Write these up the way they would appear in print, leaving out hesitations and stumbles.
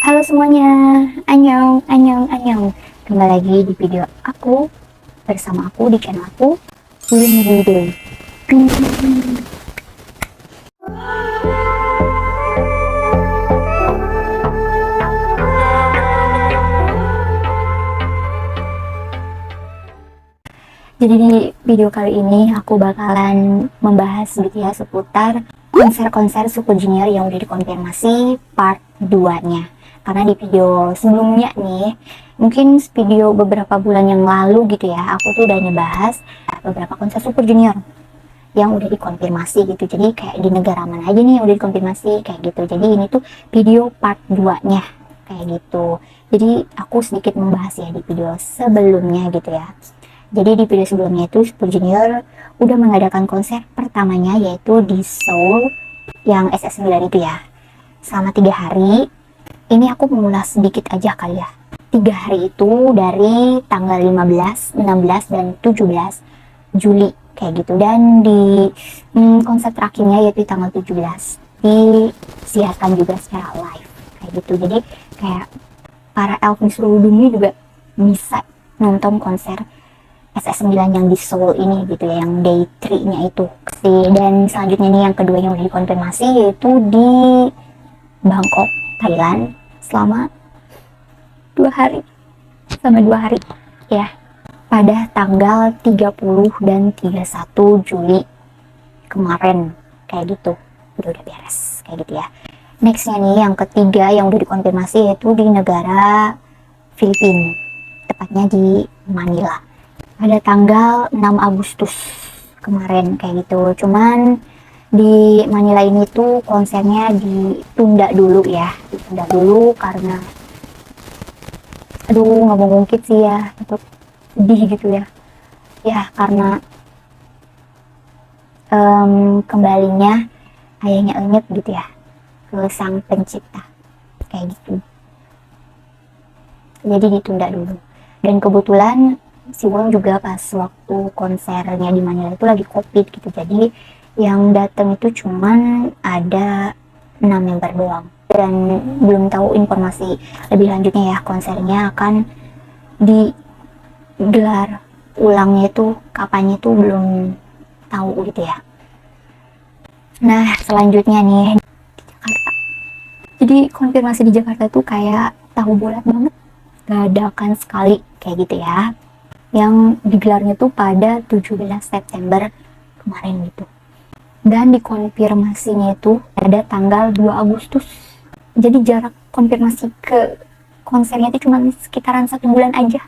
Halo semuanya, annyeong, annyeong, annyeong. Kembali lagi di video aku, bersama aku di channel aku, William Video. Jadi di video kali ini aku bakalan membahas gitu ya seputar konser-konser Super Junior yang udah dikonfirmasi part 2-nya. Karena di video sebelumnya nih, mungkin video beberapa bulan yang lalu gitu ya, aku tuh udah ngebahas beberapa konser Super Junior yang udah dikonfirmasi gitu. Jadi kayak di negara mana aja nih yang udah dikonfirmasi kayak gitu. Jadi ini tuh video part 2-nya kayak gitu. Jadi aku sedikit membahas ya di video sebelumnya gitu ya. Jadi di video sebelumnya itu Super Junior udah mengadakan konser pertamanya yaitu di Seoul yang SS9 itu ya. Selama 3 hari, ini aku mengulas sedikit aja kali ya. 3 hari itu dari tanggal 15, 16, dan 17 Juli kayak gitu. Dan di konser terakhirnya yaitu tanggal 17 disiarkan juga secara live kayak gitu. Jadi kayak para elf di seluruh dunia juga bisa nonton konser SS9 yang di Seoul ini gitu ya, yang day 3-nya itu. Dan selanjutnya nih yang kedua yang udah dikonfirmasi yaitu di Bangkok, Thailand selama 2 hari. Selama 2 hari ya. Pada tanggal 30 dan 31 Juli kemarin kayak gitu. Udah beres kayak gitu ya. Nextnya nih yang ketiga yang udah dikonfirmasi yaitu di negara Filipina, tepatnya di Manila. Pada tanggal 6 Agustus kemarin kayak gitu. Cuman di Manila ini tuh konsernya ditunda dulu ya. Ditunda dulu karena aduh nggak mau ngungkit sih ya, tetap sedih gitu ya. Ya karena kembalinya ayahnya Enyet gitu ya ke sang pencipta kayak gitu. Jadi ditunda dulu. Dan kebetulan Siwon juga pas waktu konsernya di Manila itu lagi COVID gitu, jadi yang datang itu cuman ada 6 member doang. Dan belum tahu informasi lebih lanjutnya ya, konsernya akan digelar ulangnya itu kapannya itu belum tahu gitu ya. Nah selanjutnya nih di Jakarta. Jadi konfirmasi di Jakarta tuh kayak tahu bulat banget, dadakan sekali kayak gitu ya. Yang digelarnya tuh pada 17 September kemarin gitu. Dan dikonfirmasinya itu ada tanggal 2 Agustus. Jadi jarak konfirmasi ke konsernya itu cuma sekitaran 1 bulan aja.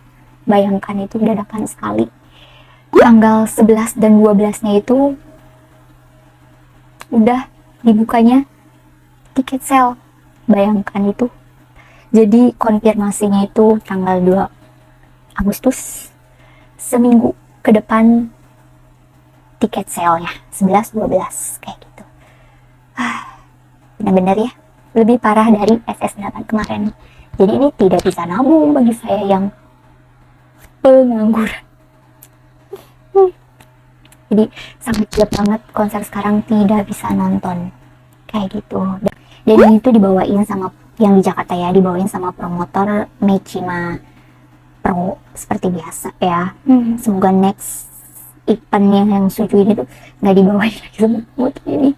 Bayangkan itu dadakan sekali. Tanggal 11 dan 12-nya itu udah dibukanya tiket sale. Bayangkan itu. Jadi konfirmasinya itu tanggal 2 Agustus. Seminggu ke depan tiket sale-nya 11-12 kayak gitu. Benar-benar ya, lebih parah dari SS8 kemarin. Jadi ini tidak bisa nabung bagi saya yang pengangguran. Jadi sangat jelek banget konser sekarang, tidak bisa nonton kayak gitu. Dan itu dibawain sama yang di Jakarta ya, dibawain sama promotor Mechima Pro seperti biasa ya. Semoga next event yang Suju ini tuh nggak dibawain lagi sama promotor ini.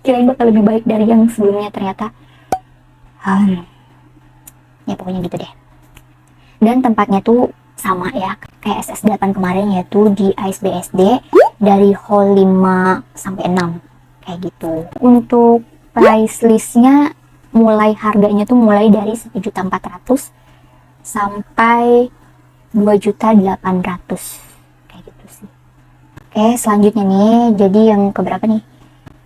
Kirain bakal lebih baik dari yang sebelumnya, ternyata ya pokoknya gitu deh. Dan tempatnya tuh sama ya kayak SS8 kemarin, yaitu di ASBSD dari hall 5 sampai 6 kayak gitu. Untuk price listnya harganya tuh mulai dari 1.400.000 sampai 2.800.000 kayak gitu sih. Oke selanjutnya nih, jadi yang keberapa nih?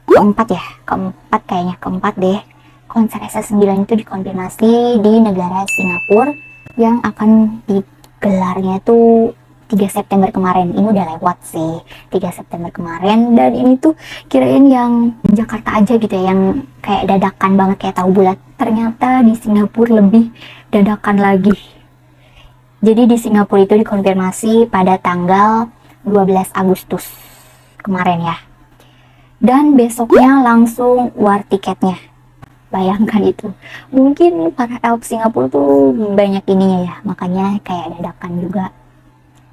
Keempat ya, keempat deh. Konser SS9 itu dikonfirmasi di negara Singapura yang akan digelarnya tuh 3 September kemarin. Ini udah lewat sih 3 September kemarin. Dan ini tuh kirain yang Jakarta aja gitu ya, yang kayak dadakan banget kayak tahu bulat. Ternyata di Singapura lebih dadakan lagi. Jadi di Singapura itu dikonfirmasi pada tanggal 12 Agustus kemarin ya. Dan besoknya langsung war tiketnya. Bayangkan itu. Mungkin para elf Singapura tuh banyak ininya ya, makanya kayak dadakan juga.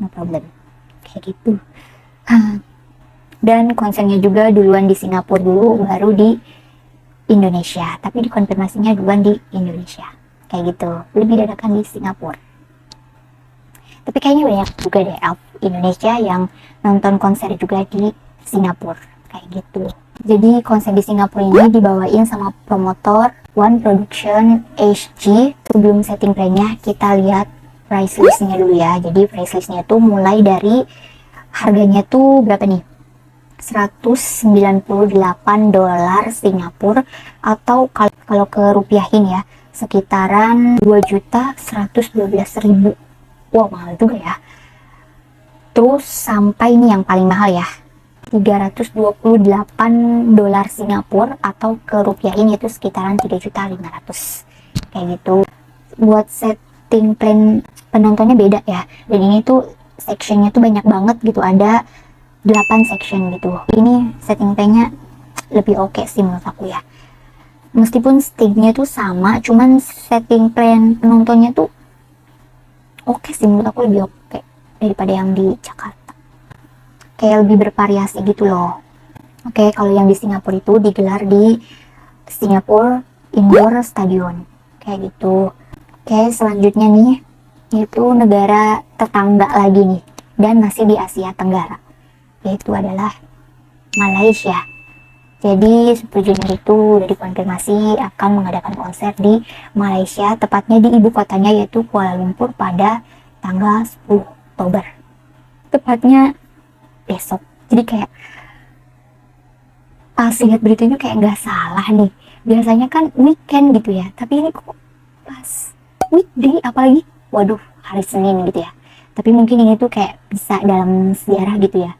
No problem. Kayak gitu. Dan konsernya juga duluan di Singapura dulu, baru di Indonesia. Tapi dikonfirmasinya duluan di Indonesia. Kayak gitu. Lebih dadakan di Singapura. Tapi kayaknya banyak juga deh elf Indonesia yang nonton konser juga di Singapura. Kayak gitu. Jadi konser di Singapura ini dibawain sama promotor One Production HG. Sebelum setting plan-nya kita lihat price list-nya dulu ya. Jadi price list-nya tuh mulai dari harganya tuh berapa nih? 198 dolar Singapura, atau kalau ke rupiahin ya sekitaran 2.112.000. Wow, mahal juga ya. Terus sampai ini yang paling mahal ya, 328 dolar Singapura, atau ke rupiahin itu sekitaran 3.500.000 kayak gitu. Buat setting plan penontonnya beda ya, dan ini tuh sectionnya tuh banyak banget gitu, ada 8 section gitu. Ini setting plan-nya lebih oke sih menurut aku ya, meskipun stage-nya tuh sama, cuman setting plan penontonnya tuh oke sih menurut aku, lebih oke daripada yang di Jakarta. Kayak lebih bervariasi gitu loh. Oke, kalau yang di Singapura itu digelar di Singapore Indoor Stadium kayak gitu. Oke, selanjutnya nih itu negara tetangga lagi nih, dan masih di Asia Tenggara, yaitu adalah Malaysia. Jadi Super Junior itu udah dikonfirmasi akan mengadakan konser di Malaysia, tepatnya di ibu kotanya yaitu Kuala Lumpur pada tanggal 10 Oktober. Tepatnya besok. Jadi kayak pas lihat beritanya kayak nggak salah nih, biasanya kan weekend gitu ya, tapi ini kok pas weekday, apalagi waduh hari Senin gitu ya. Tapi mungkin ini tuh kayak bisa dalam sejarah gitu ya,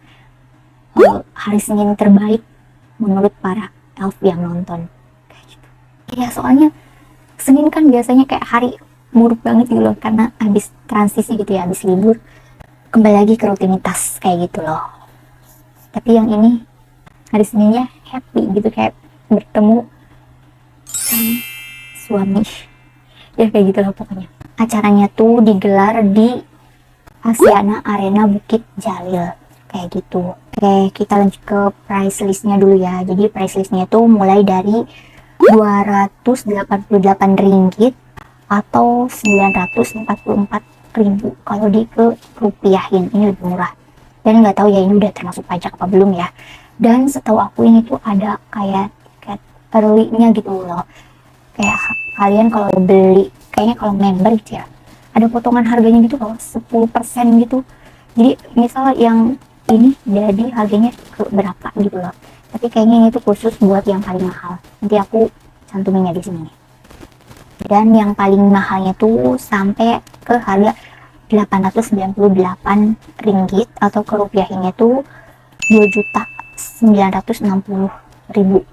hari Senin terbaik menurut para elf yang nonton kayak gitu ya. Soalnya Senin kan biasanya kayak hari buruk banget gitu loh, karena habis transisi gitu ya, habis libur kembali lagi ke rutinitas kayak gitu loh. Tapi yang ini hari Seninnya happy gitu, kayak bertemu sama suami ya, kayak gitu loh pokoknya. Acaranya tuh digelar di Asiana Arena Bukit Jalil kayak gitu. Oke, kita lanjut ke price listnya dulu ya. Jadi price listnya tuh mulai dari 288 ringgit atau 944.000 kalau di ke rupiahin. Ini lebih murah, dan nggak tahu ya ini udah termasuk pajak apa belum ya. Dan setahu aku ini tuh ada kayak tiket early-nya gitu loh, kayak kalian kalau beli, kayaknya kalau member gitu ya, ada potongan harganya gitu loh, 10% gitu. Jadi misal yang ini jadi harganya ke berapa gitu loh, tapi kayaknya ini tuh khusus buat yang paling mahal. Nanti aku cantuminnya di sini. Dan yang paling mahalnya tuh sampai ke harga 898 ringgit, atau ke rupiahinnya tuh 2.960.000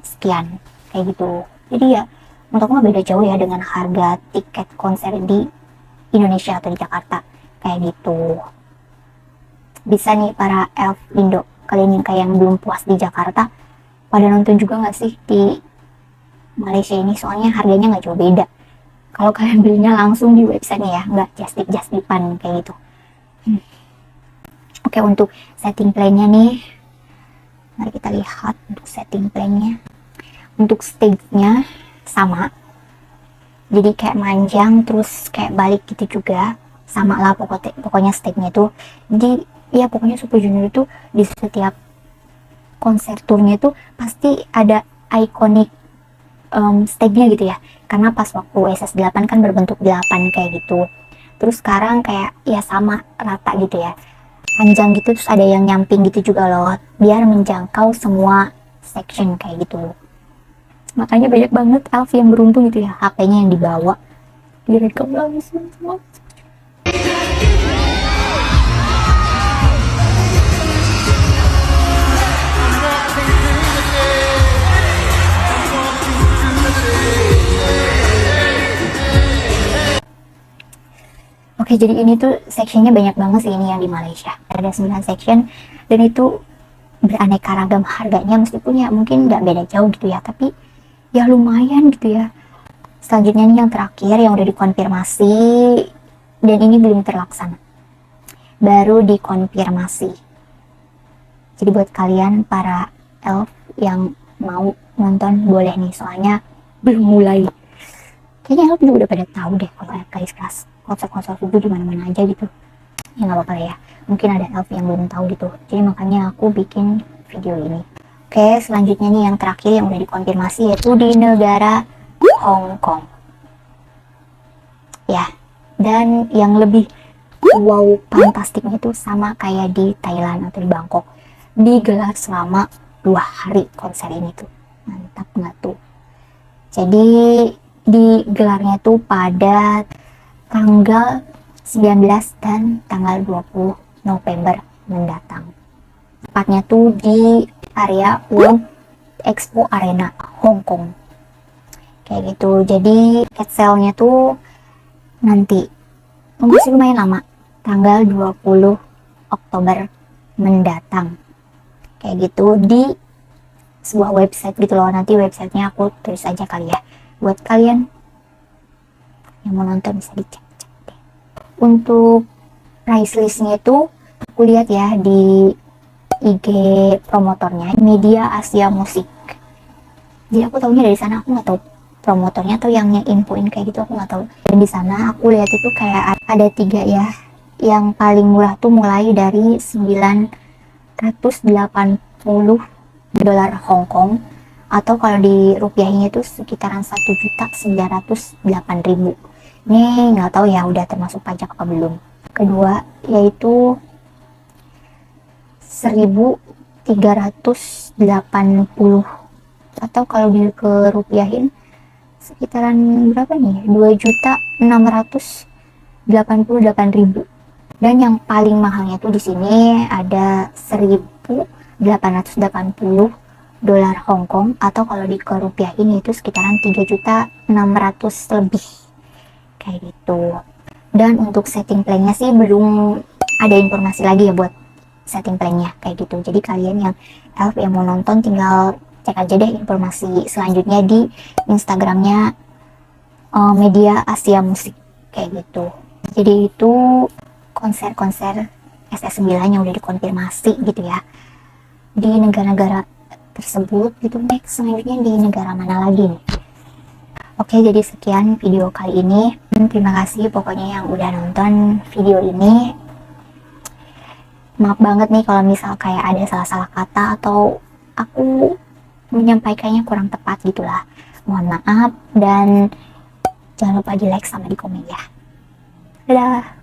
sekian kayak gitu. Jadi ya menurut aku beda jauh ya dengan harga tiket konser di Indonesia atau di Jakarta kayak gitu. Bisa nih para elf Indo, kalian yang kayak yang belum puas di Jakarta, pada nonton juga nggak sih di Malaysia ini? Soalnya harganya nggak jauh beda kalau kalian belinya langsung di websitenya ya, nggak just-tipan kayak gitu. Oke, untuk setting plan-nya nih, mari kita lihat untuk setting plan-nya. Untuk stage-nya sama, jadi kayak manjang terus kayak balik gitu juga, sama lah pokoknya stage-nya tuh. Jadi ya pokoknya Super Junior itu di setiap konser turnya itu pasti ada ikonik stage-nya gitu ya, karena pas waktu SS8 kan berbentuk 8 kayak gitu. Terus sekarang kayak ya sama rata gitu ya, panjang gitu, terus ada yang nyamping gitu juga loh, biar menjangkau semua section kayak gitu. Makanya banyak banget elf yang beruntung gitu ya, HP-nya yang dibawa direkam langsung semua. Oke, jadi ini tuh sectionnya banyak banget sih ini yang di Malaysia. Ada 9 section, dan itu beraneka ragam harganya, meskipun ya mungkin nggak beda jauh gitu ya, tapi ya lumayan gitu ya. Selanjutnya nih yang terakhir yang udah dikonfirmasi dan ini belum terlaksana, baru dikonfirmasi. Jadi buat kalian para elf yang mau nonton boleh nih, soalnya belum mulai. Kayaknya elf juga udah pada tahu deh kalau guys kelas konsep-konsep itu di mana-mana aja gitu. Ya nggak apa-apa ya, mungkin ada elf yang belum tahu gitu, jadi makanya aku bikin video ini. Oke, selanjutnya nih yang terakhir yang udah dikonfirmasi yaitu di negara Hong Kong ya. Dan yang lebih wow fantastiknya itu sama kayak di Thailand atau di Bangkok, digelar selama 2 hari konser ini tuh. Mantap nggak tuh? Jadi digelarnya tuh pada tanggal 19 dan tanggal 20 November mendatang. Tepatnya tuh di area World Expo Arena Hong Kong. Kayak gitu. Jadi tiket sale-nya tuh nanti masih lumayan lama, tanggal 20 Oktober mendatang. Kayak gitu di sebuah website gitu loh. Nanti websitenya aku tulis aja kali ya. Buat kalian yang mau nonton bisa dicek. Untuk price listnya itu aku lihat ya di IG promotornya, Media Asia Musik. Jadi aku tahunya dari sana, aku nggak tahu promotornya atau yang infoin kayak gitu, aku nggak tahu. Dan di sana aku lihat itu kayak ada 3 ya. Yang paling murah tuh mulai dari 980 dolar Hong Kong, atau kalau di rupiahnya itu sekitaran 1.908.000. Ini nggak tahu ya udah termasuk pajak apa belum. Kedua yaitu 1.380, atau kalau di ke rupiahin sekitaran berapa nih, 2.688.000. Dan yang paling mahalnya tuh di sini ada 1.880 dolar Hong Kong, atau kalau di ke rupiahin itu sekitaran 3.600 lebih. Kayak gitu. Dan untuk setting plan-nya sih belum ada informasi lagi ya buat setting plan-nya kayak gitu. Jadi kalian yang elf yang mau nonton tinggal cek aja deh informasi selanjutnya di Instagramnya Media Asia Musik kayak gitu. Jadi itu konser-konser SS9 yang udah dikonfirmasi gitu ya di negara-negara tersebut gitu. Next selanjutnya di negara mana lagi nih? Oke, jadi sekian video kali ini. Terima kasih pokoknya yang udah nonton video ini. Maaf banget nih kalau misal kayak ada salah-salah kata atau aku menyampaikannya kurang tepat gitulah. Mohon maaf dan jangan lupa di like sama di komen ya. Dadah.